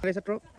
रहेछ ट्रक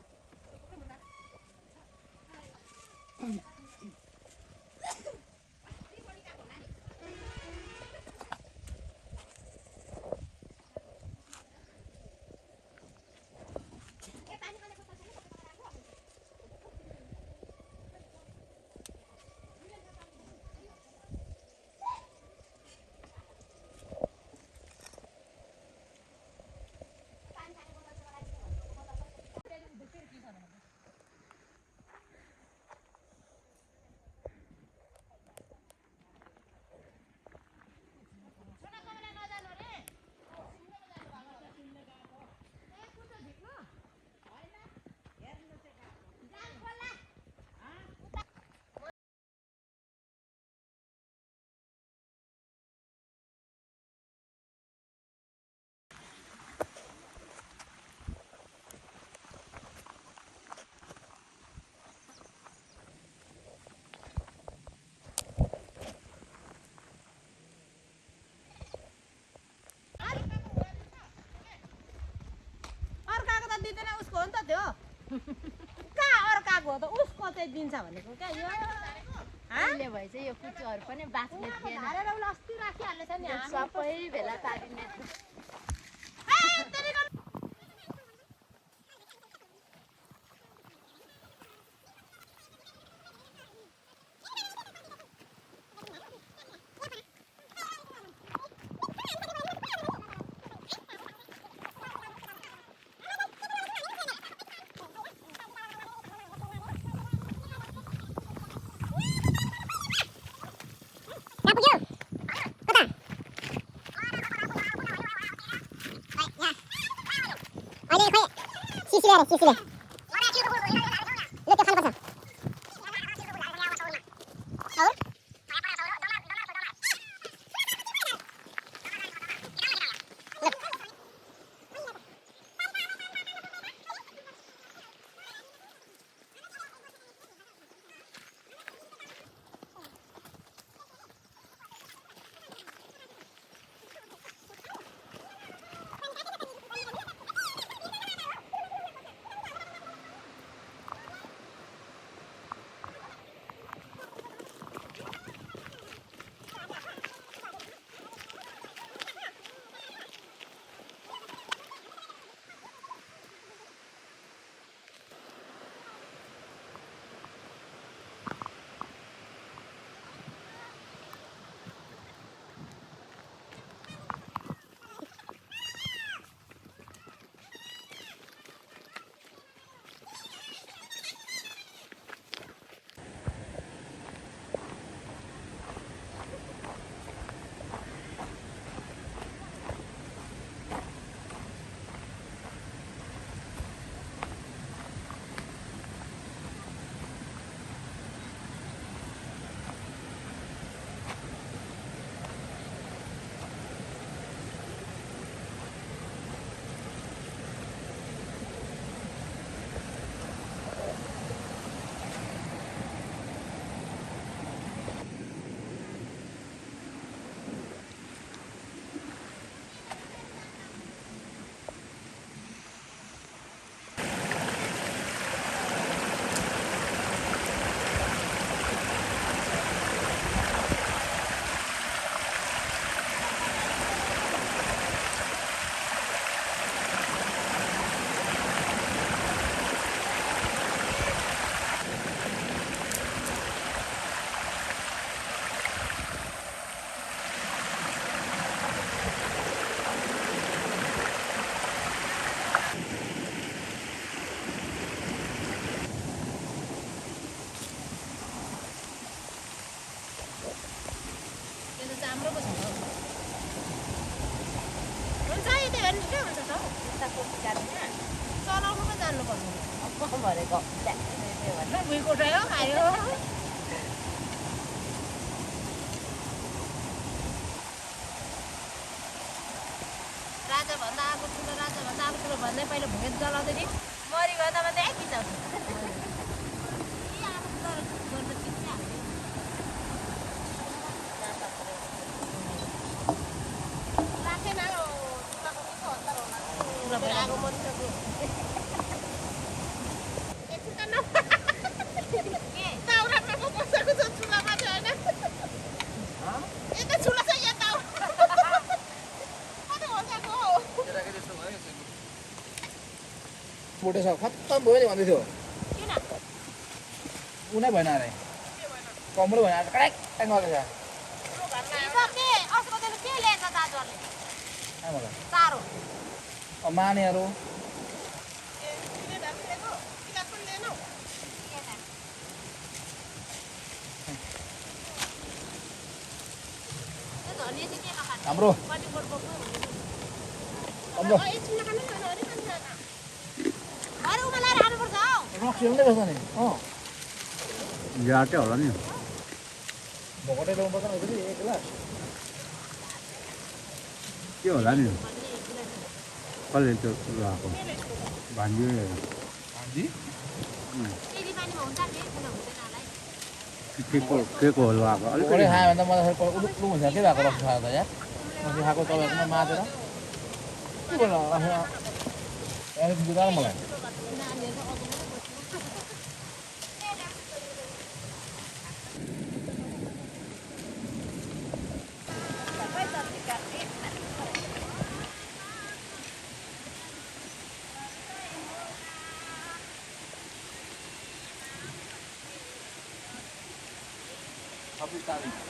दिँदैन उसको हो नि त त्यो कहाँ अर्काको हो त उसको चाहिँ दिन्छ भनेको क्या यो अहिले भए चाहिँ यो कुचोहरू पनि बाँच्ने थिएन हालेर उसले अस्ति राखिहाल्नेछ नि सबै भेला पारिने सिसिले ल त्यो खानुपर्छ भनेको भुइँको उठायो खायो राजाभन्दा आगो ठुलो राजाभन्दा आगो ठुलो भन्दै पहिला भुइँ जलाउँदै नि मरिभन्दा मात्रै खिचाउँछ राखेन आगो मरिसक्यो रहेछ खत्तम भयो नि भन्दै थियो किन उनै भएन अरे कम्रो भएन अरे कडक ट्याङ गर्दैछ हिजो के अस्को दिन के ल्याएछ दाजुहरूले आमालाई चारो मानेहरू हाम्रो हाम्रो रक्सी हुँदै बस्छ नि जाटै होला नि भोकटै ल्याउनुपर्छ नि फेरि एक गिलास के होला नि कसले त्यो लगाएको भान्जी भान्जी के को लगाएको भोकटै खायो भने त मलाई फेरि उलुक उलुक हुन्छ के भएको रक्सी खायो त यार रक्सी खाएको तपाईँहरूकोमा मातेर के गर्नु अलिक बिगार मलाई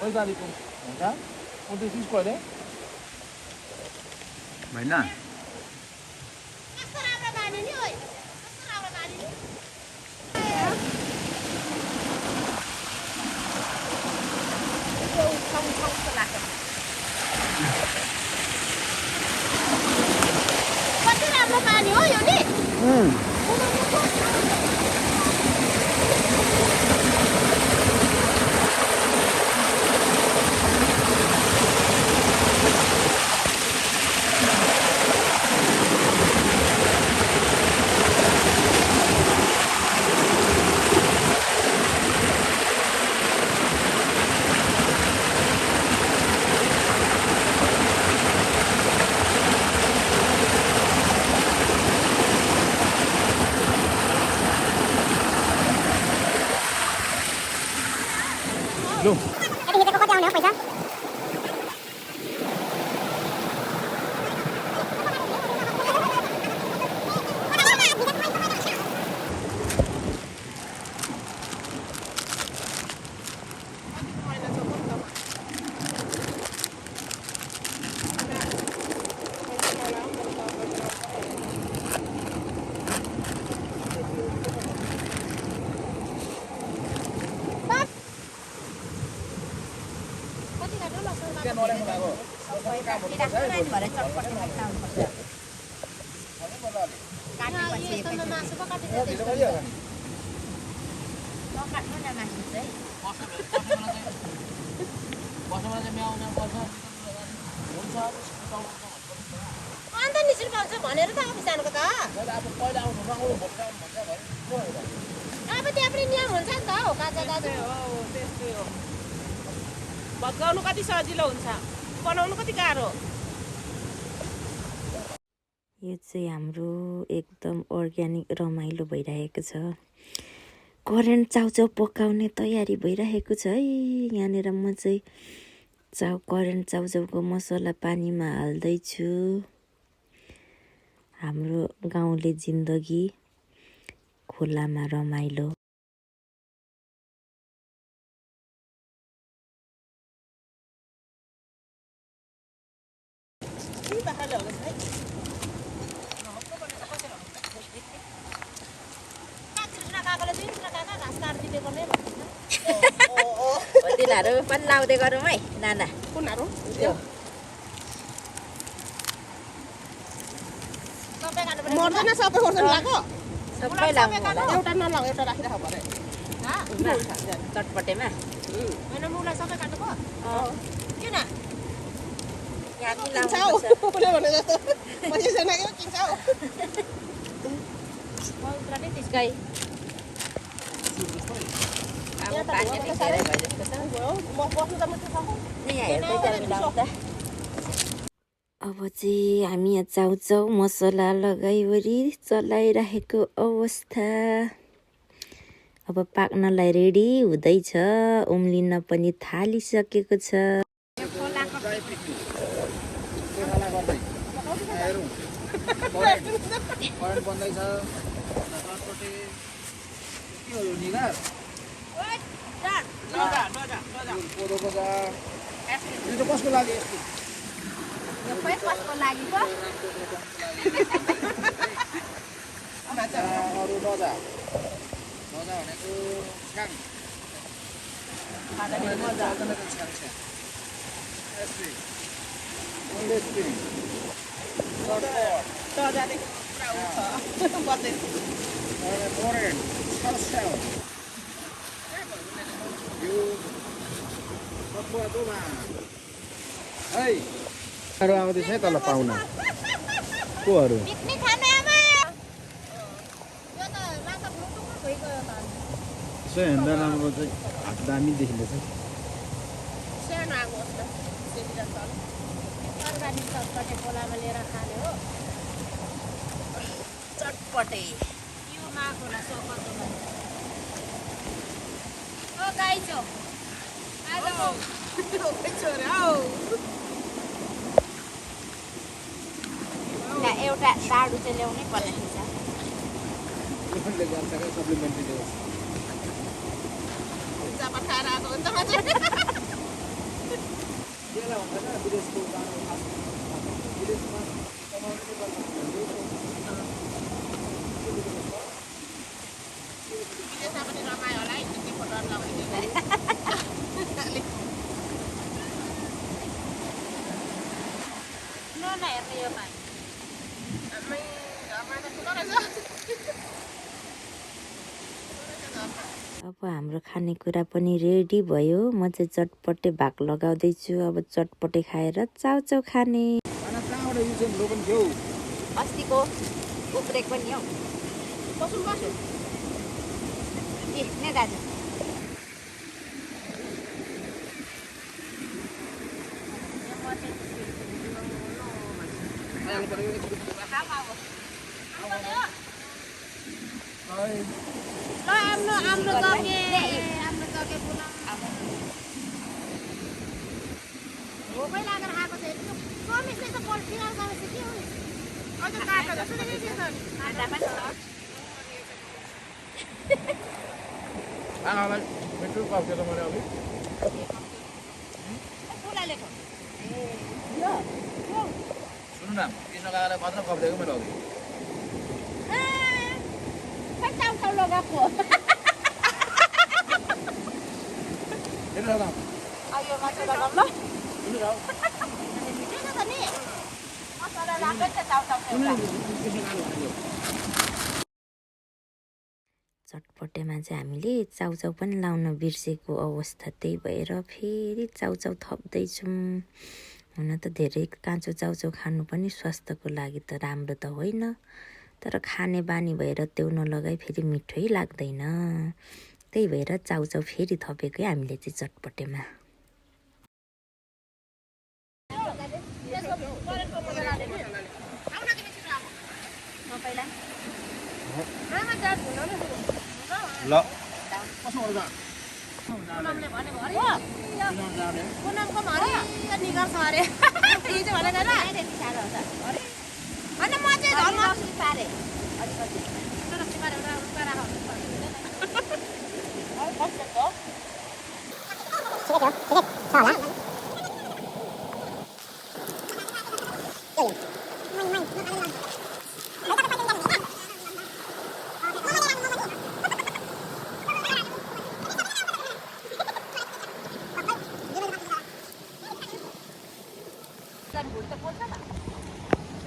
कति तारिकको हुन्छ 29 को अरे महिना कति राम्रो पानी हो यो नि अन्त निस्किनु पाउँछ भनेर त अफिस जानुको त अब त्यहाँ पनि नियम हुन्छ नि त हो काजा दाजु त्यस्तै हो भत्काउनु कति सजिलो हुन्छ बनाउनु कति गाह्रो यो चाहिँ हाम्रो एकदम अर्ग्यानिक रमाइलो भइरहेको छ करेन्ट चाउचाउ पकाउने तयारी भइरहेको छ है यहाँनिर म चाहिँ करेन्ट चाउचाउको मसला पानीमा हाल्दैछु हाम्रो गाउँले जिन्दगी खोलामा रमाइलो तिनीहरू पनि लाउँदै गरौँ है नाना कुनहरू मर्दैन सबै खोर्सानी लगाएको सबै लाउनु होला एउटा नलाउ एउटा राखिराख भरे चटपटेमा होइन मुलाई सबै काटेको किन यहाँ पनि किन्छौ लाउनु उसले भने जस्तो पछि छैन के किन्छौ पवित्रले त्यस गाई अब पानी धेरै भयो जस्तो छ म बस्नु त म त्यो खाऊ यहाँ हेर्दै जानु मिलाउनु त अब चाहिँ हामी यहाँ चाउचाउ मसला लगाइवरी चलाइरहेको अवस्था अब पाक्नलाई रेडी हुँदैछ उम्लिन पनि थालिसकेको छ करेन्ट बन्दैछ हजार कोदो बजार यो त कसको लागि यस्तो यो खै कसको लागि पो अरू नजा भनेको छ्याङ आउँदैछ है तल पाहुना कोहरू पिकनिक खानु आमा यो त माछा फुटुक भइगयो त यसो हेर्दा राम्रो चाहिँ हात दामी देखिँदैछ सानो आगो होस् न त्यतिखेर चल तरकारी चटपटे कोलामा लिएर खाने हो चटपटे यो माखोला सोकतोमा ओ गाई छौ आज एउटा डाडु चाहिँ ल्याउनै पर्ने रहेछ सप्लिमेन्ट्री पठाएर आएको हुन्छ मान्छे विदेशमा पनि रमायो होला है त्यति फोटो लगाउने हेर्ने यो पानी अब हाम्रो खानेकुरा पनि रेडी भयो म चाहिँ चटपटे भाग लगाउँदैछु अब चटपटे खाएर चाउचाउ खाने अस्तिको उब्रेक पनि हौ ए ने दाजु हाम्रो जगे पुला भोकै लागेर खाएको थियो कमिसले त पल्टिएर गएपछि के हो अझ काट्यो जस्तो देखिन्छ नि आटा पनि छ आमालाई मिठो पाउँछ त मैले अघि पुला लेखो सुन्नु न किन लगाएर मात्र कप्दिएको मैले अघि चाउ लगाएको यो मासु लगाउँ ल मिठो छ त नि मसला लाग्दैन त चाउ चटपटेमा चाहिँ हामीले चाउचाउ पनि लाउन बिर्सेको अवस्था त्यही भएर फेरि चाउचाउ थप्दैछौँ हुन त धेरै काँचो चाउचाउ खानु पनि स्वास्थ्यको लागि त राम्रो त होइन तर खाने बानी भएर त्यो नलगाइ फेरि मिठै लाग्दैन त्यही भएर चाउचाउ फेरि थपेको हामीले चाहिँ चटपटेमा ल कसो गर्छ पुनमले भनेको अरे पुनमको भने निकाल्छ अरे हिजो भनेको र त्यति साह्रो हुन्छ अरे होइन म चाहिँ धर्म पारेँ अलिकति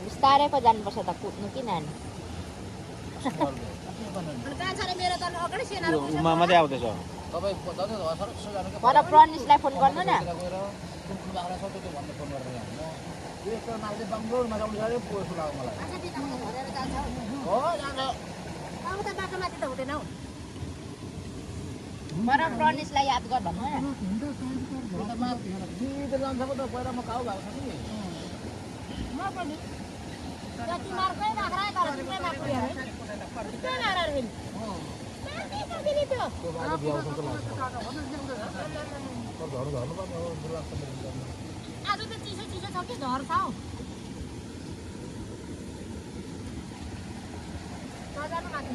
बिस्तारै पो जानुपर्छ त कुद्नु कि नानी उमा मात्रै आउँदैछ भन प्रनिसलाई फोन गर्नु न भन प्रनिसलाई याद गर भन्नु न तिमीहरूकै बाख्रा तर तिमीलाई बाख्रा आज त चिसो चिसो छ कि झर्छ हौ नजानु माथि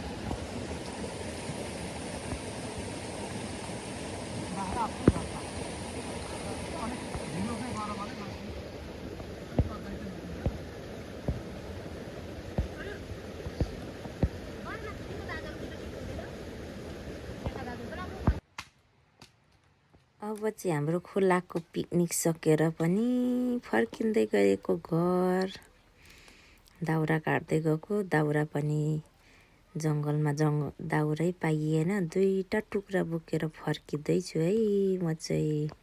अब चाहिँ हाम्रो खोलाको पिकनिक सकेर पनि फर्किँदै गएको घर। दाउरा काट्दै गएको, दाउरा पनि जङ्गलमा दाउरै पाइएन, 2टा टुक्रा बोकेर फर्किँदैछु है म चाहिँ।